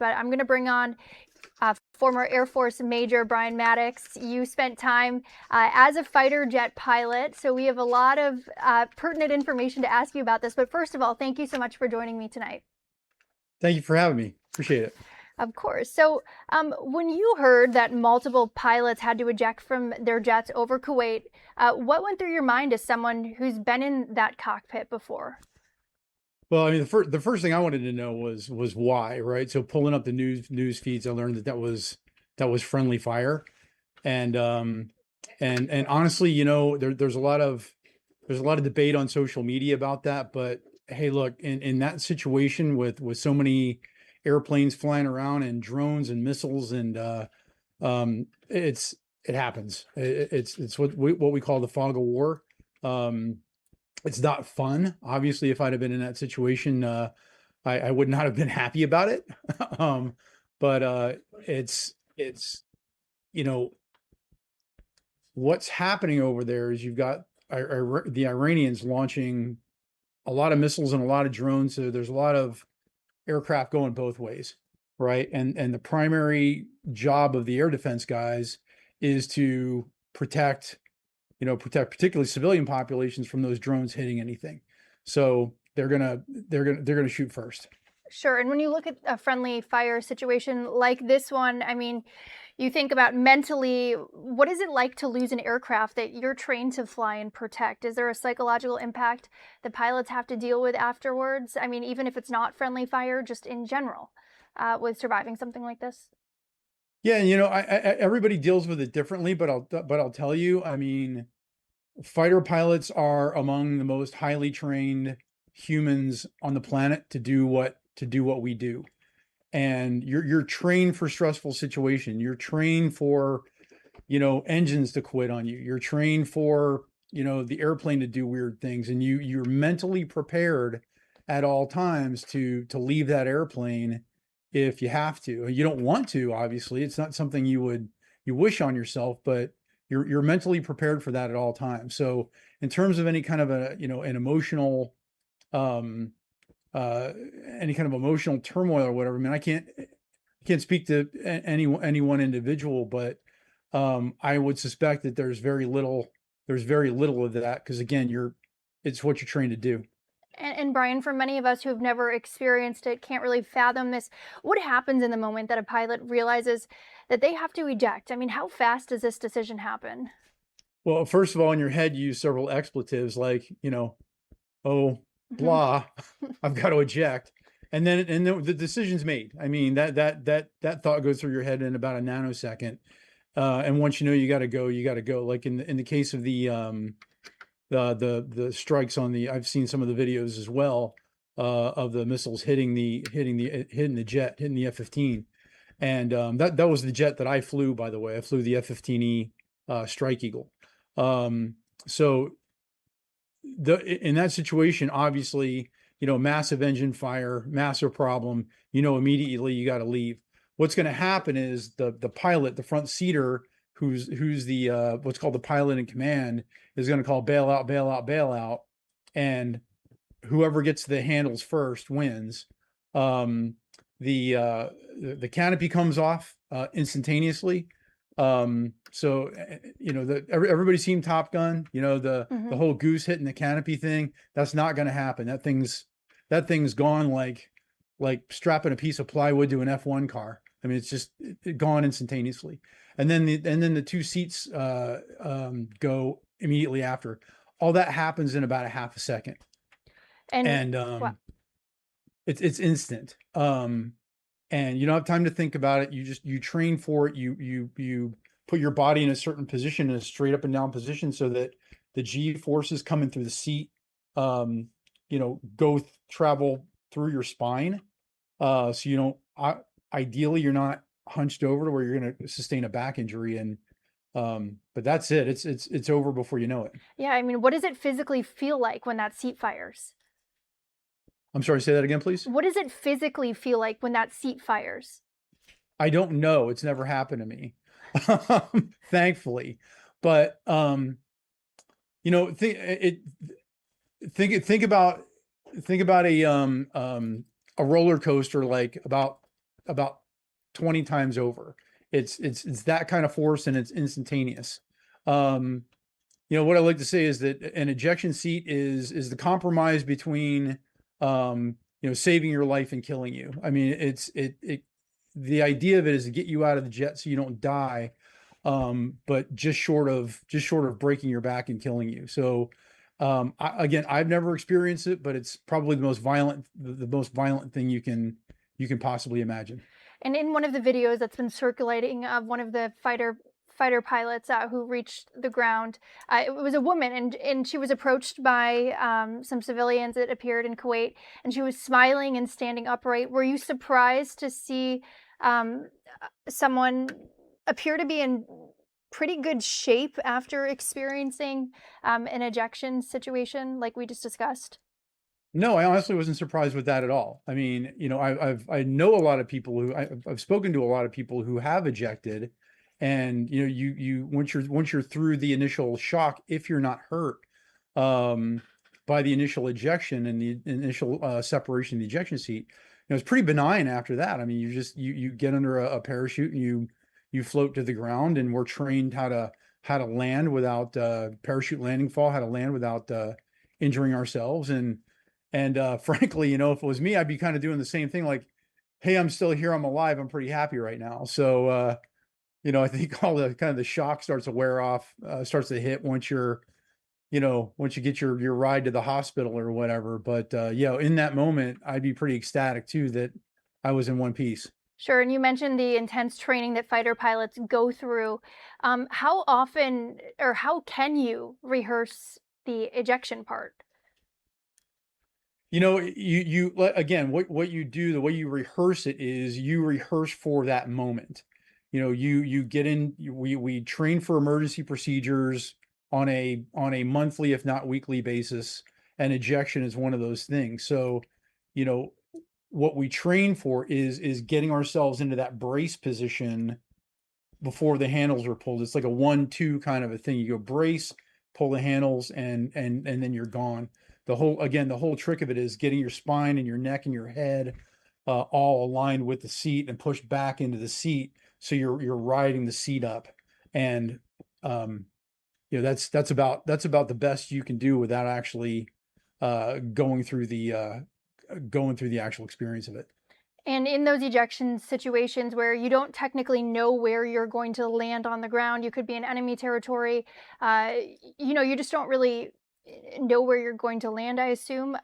but I'm going to bring on former Air Force Major Brian Maddocks. You spent time as a fighter jet pilot, so we have a lot of pertinent information to ask you about this. But first of all, thank you so much for joining me tonight. Thank you for having me. Appreciate it. Of course. So when you heard that multiple pilots had to eject from their jets over Kuwait, what went through your mind as someone who's been in that cockpit before? Well, I mean, the first thing I wanted to know was why, right? So pulling up the news feeds, I learned that was friendly fire, and honestly, you know, there's a lot of debate on social media about that. But hey, look, in that situation with so many airplanes flying around and drones and missiles and it happens. It's what we call the fog of war. It's not fun. Obviously, if I'd have been in that situation, I would not have been happy about it. But it's you know, what's happening over there is you've got the Iranians launching a lot of missiles and a lot of drones. So there's a lot of aircraft going both ways, right? And the primary job of the air defense guys is to protect particularly civilian populations from those drones hitting anything. So they're gonna shoot first. Sure. And when you look at a friendly fire situation like this one, I mean, you think about mentally, what is it like to lose an aircraft that you're trained to fly and protect? Is there a psychological impact the pilots have to deal with afterwards? I mean, even if it's not friendly fire, just in general, with surviving something like this? Yeah, and everybody deals with it differently, but I'll tell you, I mean, fighter pilots are among the most highly trained humans on the planet to do what we do. And you're trained for stressful situation. You're trained for, engines to quit on you. You're trained for, the airplane to do weird things, and you're mentally prepared at all times to leave that airplane if you have to. You don't want to, obviously. It's not something you wish on yourself, but you're mentally prepared for that at all times. So in terms of any kind of an emotional any kind of emotional turmoil or whatever, I mean, I can't speak to any one individual, but I would suspect that there's very little of that, because again, it's what you're trained to do. And Brian, for many of us who have never experienced it, can't really fathom this, what happens in the moment that a pilot realizes that they have to eject? I mean, how fast does this decision happen? Well, first of all, in your head, you use several expletives like, oh, blah, I've got to eject. And then the decision's made. I mean, that thought goes through your head in about a nanosecond. And once you got to go, you got to go. Like in the case of the strikes I've seen some of the videos as well, of the missiles hitting the jet, hitting the F-15. And that was the jet that I flew, by the way. I flew the F-15E Strike Eagle. So in that situation, obviously, massive engine fire, massive problem, immediately you got to leave. What's going to happen is the pilot, the front seater, who's the what's called the pilot in command, is going to call bail out, bail out, bail out, and whoever gets the handles first wins. The canopy comes off instantaneously. So everybody's seen Top Gun, the whole goose hitting the canopy thing. That's not going to happen. That thing's gone like strapping a piece of plywood to an F1 car. I mean, it's just gone instantaneously. And then the two seats go immediately after. All that happens in about a half a second. And it's instant. And you don't have time to think about it. You train for it. You put your body in a certain position, in a straight up and down position, so that the G forces coming through the seat, travel through your spine. So you don't, ideally you're not hunched over to where you're going to sustain a back injury. And, but that's it. It's over before you know it. Yeah. I mean, what does it physically feel like when that seat fires? I'm sorry, say that again, please. What does it physically feel like when that seat fires? I don't know. It's never happened to me, thankfully. But think about a roller coaster, like about about 20 times over. It's that kind of force, and it's instantaneous. Um, what I like to say is that an ejection seat is the compromise between saving your life and killing you. I mean, the idea of it is to get you out of the jet so you don't die, but just short of breaking your back and killing you. So again, I've never experienced it, but it's probably the most violent thing you can possibly imagine. And in one of the videos that's been circulating of one of the fighter pilots who reached the ground, it was a woman, and she was approached by some civilians that appeared in Kuwait, and she was smiling and standing upright. Were you surprised to see someone appear to be in pretty good shape after experiencing an ejection situation like we just discussed? No, I honestly wasn't surprised with that at all. I mean, I know a lot of people I've spoken to a lot of people who have ejected, and you once you're through the initial shock, if you're not hurt um, by the initial ejection and the initial separation of the ejection seat, it's pretty benign after that. I mean, you get under a parachute, and you float to the ground, and we're trained how to land without parachute landing fall, how to land without injuring ourselves. And frankly, if it was me, I'd be kind of doing the same thing. Like, hey, I'm still here. I'm alive. I'm pretty happy right now. So, I think all the kind of the shock starts to wear off, starts to hit once you get your ride to the hospital or whatever. But, in that moment, I'd be pretty ecstatic too that I was in one piece. Sure, and you mentioned the intense training that fighter pilots go through. How often or how can you rehearse the ejection part? Again, what you do, the way you rehearse it is you rehearse for that moment. You get in, we train for emergency procedures on a monthly, if not weekly basis, and ejection is one of those things. So, you know, what we train for is getting ourselves into that brace position before the handles are pulled. It's like a 1-2 kind of a thing. You go brace, pull the handles, and then you're gone. The whole trick of it is getting your spine and your neck and your head all aligned with the seat and pushed back into the seat, so you're riding the seat up. And that's about the best you can do without actually going through the actual experience of it. And in those ejection situations where you don't technically know where you're going to land on the ground, you could be in enemy territory. You just don't really know where you're going to land, I assume.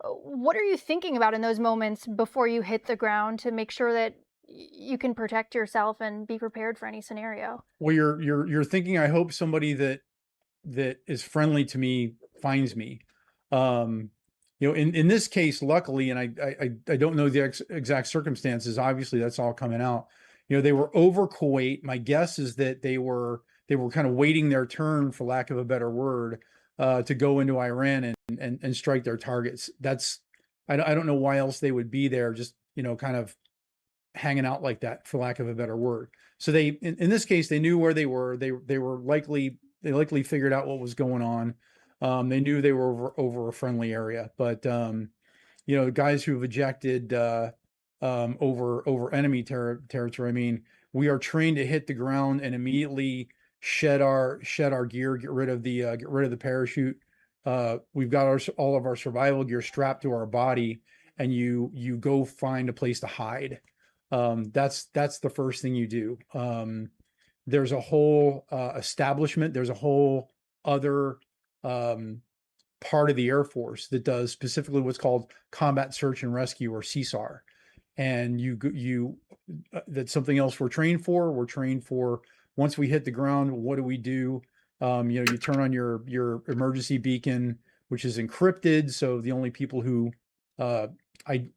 What are you thinking about in those moments before you hit the ground to make sure that you can protect yourself and be prepared for any scenario? Well, you're thinking, I hope somebody that is friendly to me finds me. In this case, luckily, and I don't know the exact circumstances. Obviously, that's all coming out. They were over Kuwait. My guess is that they were kind of waiting their turn, for lack of a better word, to go into Iran and strike their targets. I don't know why else they would be there, just kind of hanging out like that, for lack of a better word. So in this case, they knew where they were. They likely figured out what was going on. They knew they were over a friendly area, but the guys who've ejected over enemy territory. I mean, we are trained to hit the ground and immediately shed our gear, get rid of the parachute. We've got all of our survival gear strapped to our body, and you go find a place to hide. That's the first thing you do. There's a whole establishment. There's a whole other part of the Air Force that does specifically what's called combat search and rescue, or CSAR. And that's something else we're trained for. We're trained for, once we hit the ground, what do we do? You turn on your emergency beacon, which is encrypted. So the only people who I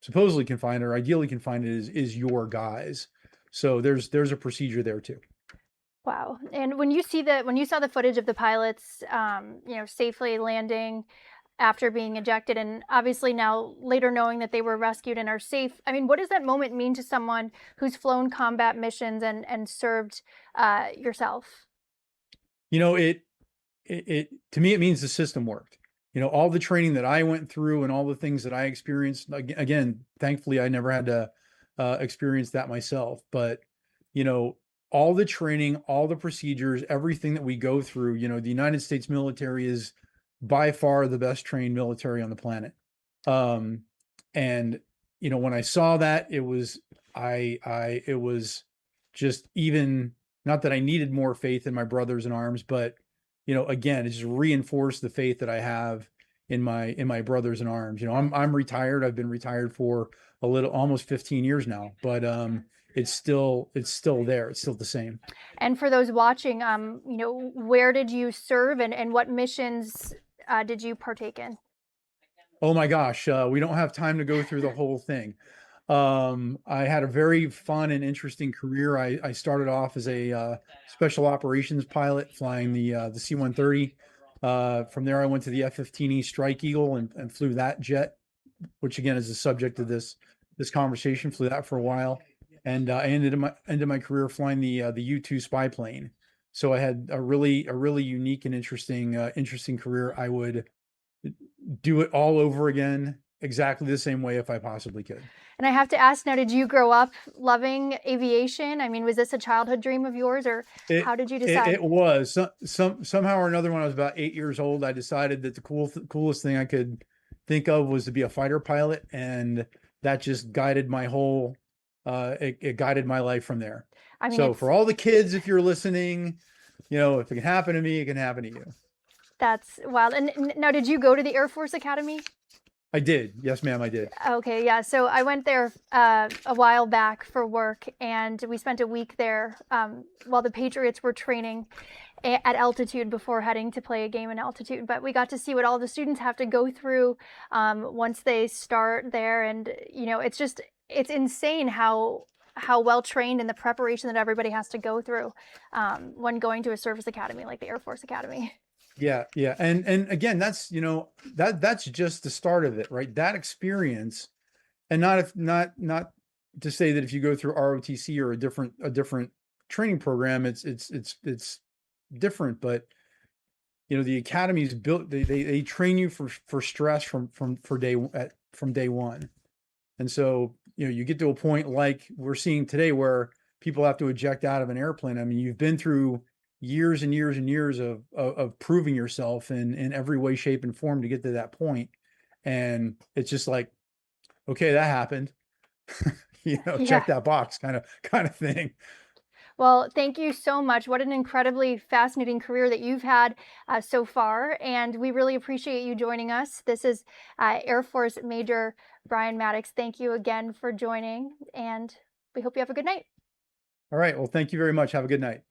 supposedly can find, or ideally can find it, is your guys. So there's a procedure there too. Wow. And when you saw the footage of the pilots, safely landing after being ejected, and obviously now later knowing that they were rescued and are safe, I mean, what does that moment mean to someone who's flown combat missions and served yourself? It to me, it means the system worked. All the training that I went through and all the things that I experienced. Again, thankfully, I never had experienced that myself. But, you know, all the training, all the procedures, everything that we go through, you know, the United States military is by far the best trained military on the planet. Um, and you know, when I saw that, it was it was just even not that I needed more faith in my brothers in arms, but you know, again, it just reinforced the faith that I have in my brothers in arms. You know, I'm retired. I've been retired for a little almost 15 years now, but it's still there. It's still the same. And for those watching, you know, where did you serve and what missions did you partake in? Oh my gosh, we don't have time to go through the whole thing. I had a very fun and interesting career. I started off as a special operations pilot flying the C-130. From there, I went to the F-15E Strike Eagle and flew that jet, which again is the subject of this conversation. Flew that for a while, and I ended my career flying the U-2 spy plane. So I had a really unique and interesting career. I would do it all over again, exactly the same way if I possibly could. And I have to ask now, did you grow up loving aviation? I mean, was this a childhood dream of yours, or It how did you decide? it was somehow or another when I was about 8 years old, I decided that the coolest thing I could think of was to be a fighter pilot, and that just guided my whole it guided my life from there. I mean, So it's for all the kids, if you're listening, you know, if it can happen to me, it can happen to you. that's wild. And now, did you go to the Air Force Academy? I did. Yes, ma'am, I did. Okay, yeah. So I went there a while back for work, and we spent a week there while the Patriots were training at altitude before heading to play a game in altitude. But we got to see what all the students have to go through once they start there, and you know, it's insane how well trained and the preparation that everybody has to go through when going to a service academy like the Air Force Academy. Yeah, yeah. And again, that's, you know, that's just the start of it, right? That experience, and not if not to say that if you go through ROTC or a different training program, it's different, but you know, the academy is built, they train you for stress from day one. And so, you know, you get to a point like we're seeing today where people have to eject out of an airplane. I mean, you've been through years and years and years of proving yourself in every way, shape, and form to get to that point. And it's just like, okay, that happened. You know, Yeah. check that box kind of thing. Well, thank you so much. What an incredibly fascinating career that you've had so far. And we really appreciate you joining us. This is Air Force Major Brian Maddocks. Thank you again for joining. And we hope you have a good night. All right. Well, thank you very much. Have a good night.